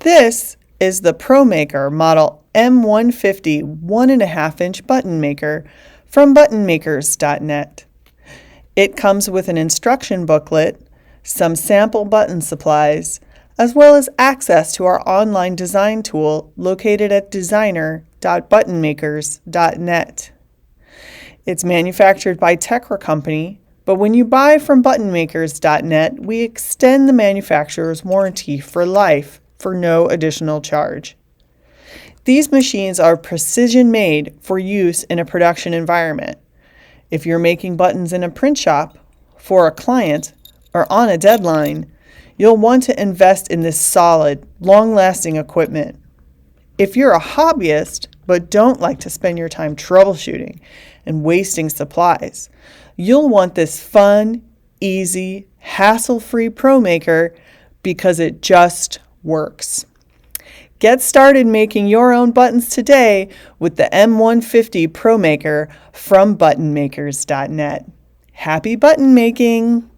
This is the ProMaker Model M150 1.5-inch button maker from buttonmakers.net. It comes with an instruction booklet, some sample button supplies, as well as access to our online design tool located at designer.buttonmakers.net. It's manufactured by Tecre Company, but when you buy from buttonmakers.net, we extend the manufacturer's warranty for life for no additional charge. These machines are precision made for use in a production environment. If you're making buttons in a print shop, for a client, or on a deadline, you'll want to invest in this solid, long-lasting equipment. If you're a hobbyist but don't like to spend your time troubleshooting and wasting supplies, you'll want this fun, easy, hassle-free ProMaker because it just works. Get started making your own buttons today with the M150 ProMaker from buttonmakers.net. Happy button making!